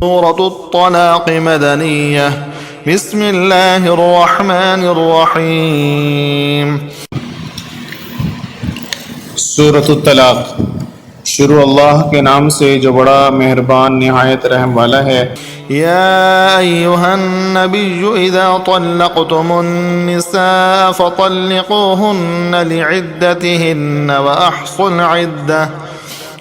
सूरत अत-तलाक़ मदनिय्यह बिस्मिल्लाहिर्रहमानिर्रहीम। सूरत अत-तलाक़ शुरू अल्लाह के नाम से जो बड़ा मेहरबान निहायत रहम वाला है। या अय्युहन नबिय्यु इज़ा तल्लक़्तुमुन निसा फ़तल्लिक़ूहुन्न लिइद्दतिहिन्न व अहsul इद्दह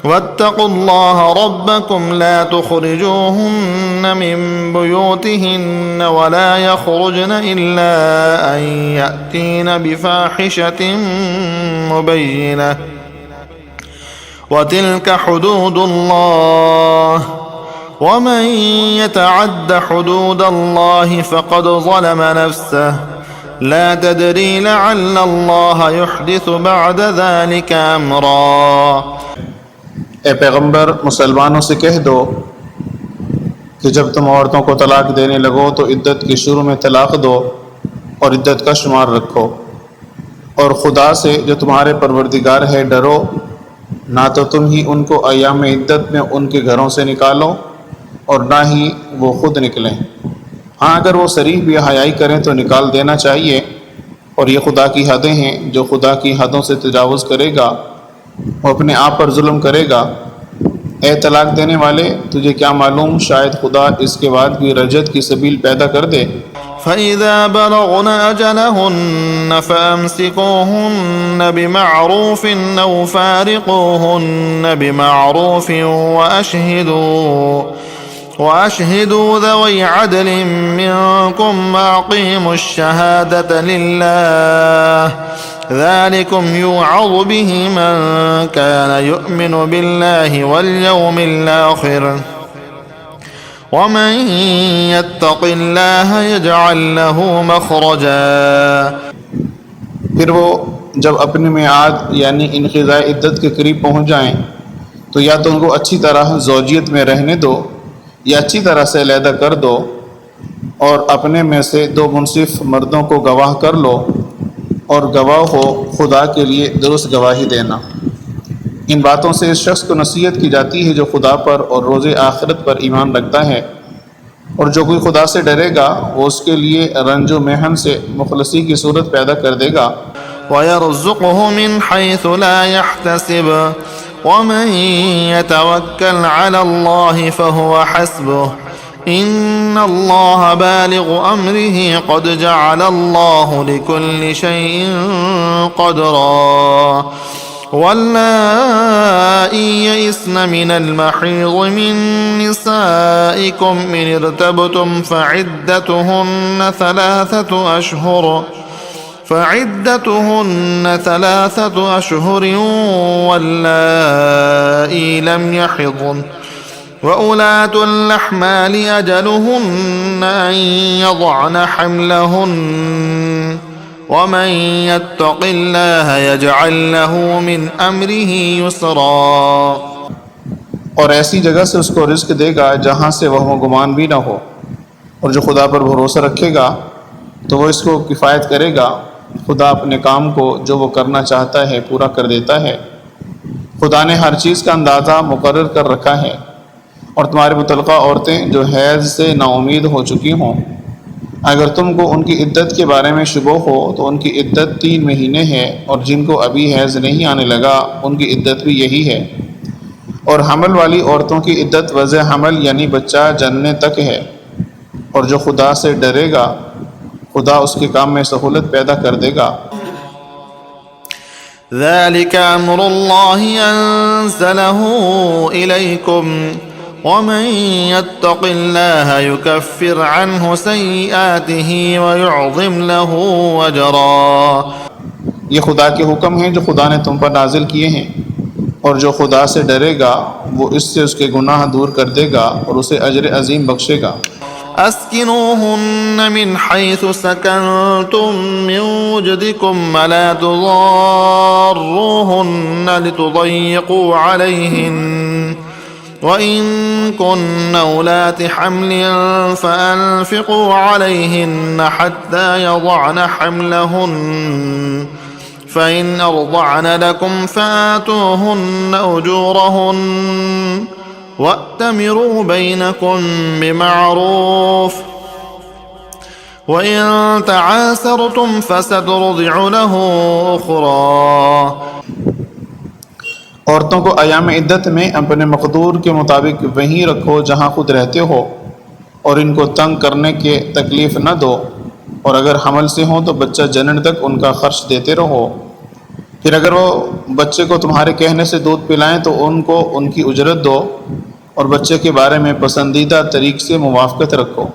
वत्तक़ुल्लाह रब्बकुम ला तुख़रिजूहुन्न मिन बुयूतिहिन्न वला यख़रुजन इल्ला अन यअतीन बिफ़ाहिशतिन मुबय्यिनह वतिल्क हुदूदुल्लाह वमन यतअद्द हुदूदल्लाहि फ़क़द ज़लम नफ़्सह ला तदरी लअल्लल्लाह युहदिसु बअद ज़ालिक अम्रा। ए पैगंबर, मुसलमानों से कह दो कि जब तुम औरतों को तलाक देने लगो तो इद्दत के शुरू में तलाक दो और इद्दत का शुमार रखो, और खुदा से जो तुम्हारे परवरदिगार है डरो। ना तो तुम ही उनको अय्याम इद्दत में उनके घरों से निकालो और ना ही वो खुद निकलें। हाँ, अगर वो सरीह बेहयाई करें तो निकाल देना चाहिए, और ये खुदा की हदें हैं। जो खुदा की हदों से तजावुज़ करेगा वो अपने आप पर जुल्म करेगा। ए तलाक देने वाले, तुझे क्या मालूम, शायद खुदा इसके बाद भी रजत की सबील पैदा कर दे। फ़इज़ा बलग़न अजलहुन्न फ़अम्सिकूहुन्न बिमअरूफ़िन औ फ़ारिक़ूहुन्न बिमअरूफ़िन वअशहिदू ज़वै अदलिन मिनकुम वअक़ीमुश शहादत लिल्लाह ज़ालिकुम युअज़ु बिही मन कान युअमिनु बिल्लाहि वल यौमिल आख़िर वमन यत्तक़िल्लाह यजअल लहू मख़रजा। फिर वो जब अपनी मियाद यानी इन्क़िज़ाए इद्दत के करीब पहुँच जाएं तो या तो उनको अच्छी तरह ज़ौजियत में रहने दो या अच्छी तरह से अलहदा कर दो, और अपने में से दो मुनसिफ मर्दों को गवाह कर लो, और गवाह हो खुदा के लिए दुरुस्त गवाही देना। इन बातों से इस शख्स को नसीहत की जाती है जो खुदा पर और रोज़े आखिरत पर ईमान रखता है, और जो कोई खुदा से डरेगा वो उसके लिए रंजो महन से मुखलसी की सूरत पैदा कर देगा। वयर्ज़ुक़हु मिन हैसु ला यहतसिब वमन यतवक्कल अलल्लाहि फहुव हस्बुह इन्नल्लाह बालिग़ु अम्रिही क़द जअलल्लाहु लिकुल्लि शैइन क़दरा। वल्लाई यइस्न मिनल महीज़ मिन निसाइकुम इन इर्तबतुम फ़इद्दतुहुन्न थलाथतु अशहुर वल्लाई लम यहिज़्न वउलातुल अहमालि अजलुहुन्न अन यज़अन हम्लहुन्न वमन यत्तक़िल्लाह यजअल लहू मिन अम्रिही युसरा। और ऐसी जगह से उसको रिज़्क़ देगा जहाँ से वह गुमान भी न हो, और जो खुदा पर भरोसा रखेगा तो वो इसको किफ़ायत करेगा। खुदा अपने काम को जो वो करना चाहता है पूरा कर देता है। खुदा ने हर चीज़ का अंदाज़ा मुकर्रर कर रखा है, और तुम्हारे मुतल्लक़ा औरतें जो हैज़ से नाउमीद हो चुकी हों, अगर तुमको उनकी इद्दत के बारे में शुबह हो तो उनकी इद्दत 3 महीने है, और जिनको अभी हैज़ नहीं आने लगा उनकी इद्दत भी यही है। और हमल वाली औरतों की इद्दत वज़े हमल यानी बच्चा जनने तक है, और जो खुदा से डरेगा खुदा उसके काम में सहूलत पैदा कर देगा। ज़ालिक अम्रुल्लाहि अंज़लहू इलैकुम वमन यत्तक़िल्लाह युकफ़िर अन्हु सय्यिआतिही वयुअज़िम लहू अजरा। ये खुदा के हुक्म हैं जो खुदा ने तुम पर नाजिल किए हैं, और जो खुदा से डरेगा वो इससे उसके गुनाह दूर कर देगा और उसे अजर अजीम बख्शेगा। अस्किनूहुन्न मिन हैसु सकनतुम मिन वुजदिकुम वला तुज़ार्रूहुन्न लितुज़य्यिक़ू अलैहिन्न वइन कुन्न उलाति हम्लिन फ़अन्फ़िक़ू अलैहिन्न हत्ता यज़अन हम्लहुन्न फ़इन अर्ज़अन लकुम फ़आतूहुन्न उजूरहुन्न वअतमिरू बैनकुम बिमअरूफ वइन तआसरतुम फसतुरदिउ लहू उखरा। औरतों को अयाम इद्दत में अपने मकदूर के मुताबिक वहीं रखो जहाँ खुद रहते हो, और इनको तंग करने के तकलीफ़ न दो, और अगर हमल से हो तो बच्चा जनन तक उनका खर्च देते रहो। फिर अगर वो बच्चे को तुम्हारे कहने से दूध पिलाएं तो उनको उनकी उजरत दो, और बच्चे के बारे में पसंदीदा तरीक़ से मुवाफ़क़त रखो।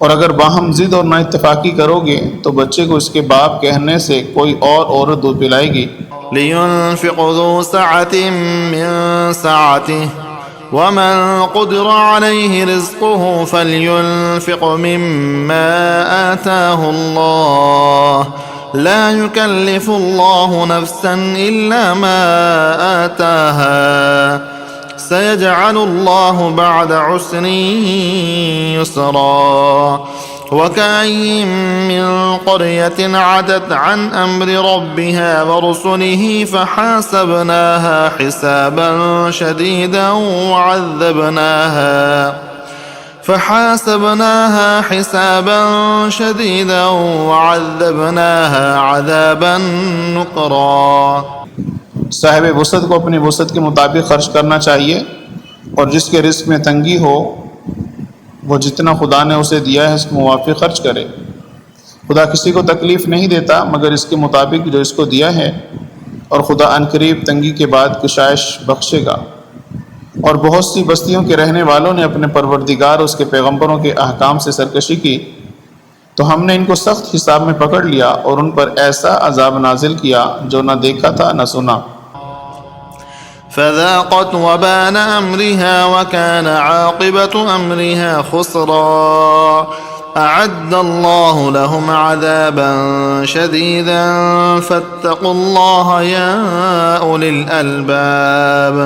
और अगर बाहम ज़िद और नाइत्तफ़ाक़ी करोगे तो बच्चे को इसके बाप कहने से कोई और औरत दूध पिलाएगी। लियुन्फ़िक़ ज़ू सअतिन मिन सअतिही वमन क़ुदिर अलैहि रिज़्क़ुहु फ़लयुन्फ़िक़ मिम्मा आताहु अल्लाह ला युकल्लिफ़ु अल्लाहु नफ़्सन इल्ला मा आताहा सयजअलु अल्लाहु बअद उस्रिन युस्रा। वकअय्यिन मिन क़रयतिन अतत अन अम्रि रब्बिहा वरुसुलिही फहासबनाहा हिसाबन शदीदन वअज़्ज़बनाहा अज़ाबन नुकरा। साहिब वसत को अपनी वसत के मुताबिक खर्च करना चाहिए, और जिसके रिस्क में तंगी हो वो जितना खुदा ने उसे दिया है इसके मुवाफिक खर्च करे। खुदा किसी को तकलीफ़ नहीं देता मगर इसके मुताबिक जो इसको दिया है, और खुदा अनकरीब तंगी के बाद कुशाइश बख्शेगा। और बहुत सी बस्तियों के रहने वालों ने अपने परवरदिगार उसके पैगम्बरों के अहकाम से सरकशी की, तो हमने इनको सख्त हिसाब में पकड़ लिया और उन पर ऐसा अजाब नाजिल किया जो न देखा था न सुना। फ़ज़ाक़त वबाल अम्रिहा वकान आक़िबतु अम्रिहा खुस्रा अअद्दल्लाहु लहुम अज़ाबन शदीदन फ़त्तक़ुल्लाह या उलिल अलबाब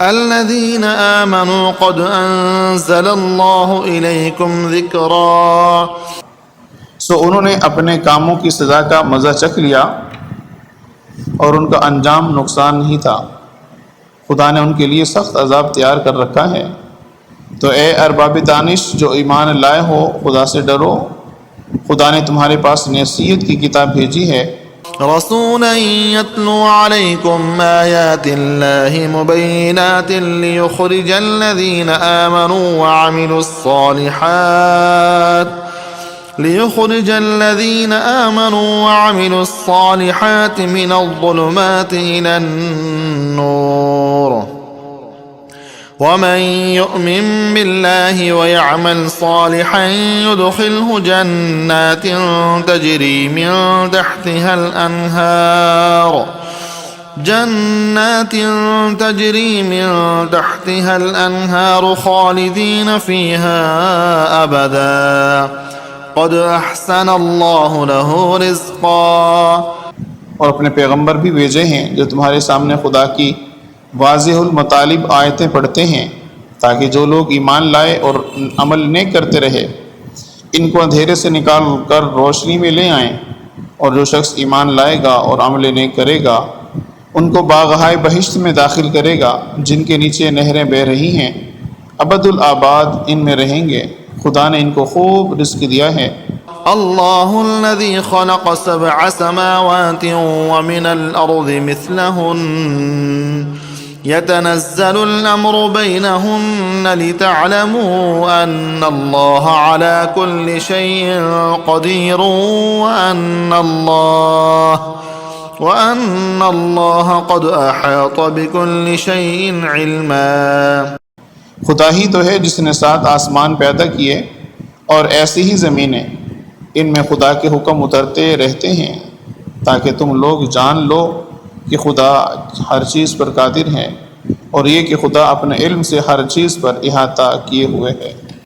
अल्लज़ीना आमनू क़द अंज़लल्लाहु इलैकुम ज़िक्रा। सो उन्होंने अपने कामों की सज़ा का मज़ा चख लिया और उनका अंजाम नुकसान ही था। खुदा ने उनके लिए सख्त अजाब तैयार कर रखा है। तो ए अरबाब दानिश जो ईमान लाए हो, खुदा से डरो। खुदा ने तुम्हारे पास नसीहत की किताब भेजी है। रसूलन यत्लू अलैकुम आयातिल्लाहि मुबय्यिनातिन लियुख़रिजल्लज़ीना आमनू वअमिलुस्सालिहाति मिनज़्ज़ुलुमाति इलन्नूर वमन युअमिन बिल्लाहि वयअमल सालिहन युदखिलहु जन्नातिन तजरी मिन तहतिहा अल-अनहार खालिदीन फीहा अबदा क़द अहसनल्लाहु लहु रिज़्क़ा। और अपने पैगंबर भी भेजे हैं जो तुम्हारे सामने खुदा की वाज़िहुल मतालिब आयतें पढ़ते हैं, ताकि जो लोग ईमान लाए और अमल नेक करते रहे इनको अंधेरे से निकाल कर रोशनी में ले आएँ। और जो शख्स ईमान लाएगा और अमल नेक करेगा उनको बाग़ाए बहिश्त में दाखिल करेगा, जिनके नीचे नहरें बह रही हैं, अबदुल आबाद इनमें रहेंगे। खुदा ने इनको खूब रिज़्क़ दिया है। अल्लाहुल्लज़ी ख़लक़ सबअ समावातिन व मिनल अर्ज़ि मिस्लहुन्न यतनज़्ज़लुल अम्रु बैनहुन्न लितअलमू अन्नल्लाह अला कुल्लि शैइन क़दीरुन व अन्नल्लाह क़द अहात बिकुल्लि शैइन इल्मा। खुदा ही तो है जिसने 7 आसमान पैदा किए और ऐसी ही ज़मीनें, इनमें खुदा के हुक्म उतरते रहते हैं ताकि तुम लोग जान लो कि खुदा हर चीज़ पर कादिर है, और ये कि खुदा अपने इल्म से हर चीज़ पर इहाता किए हुए है।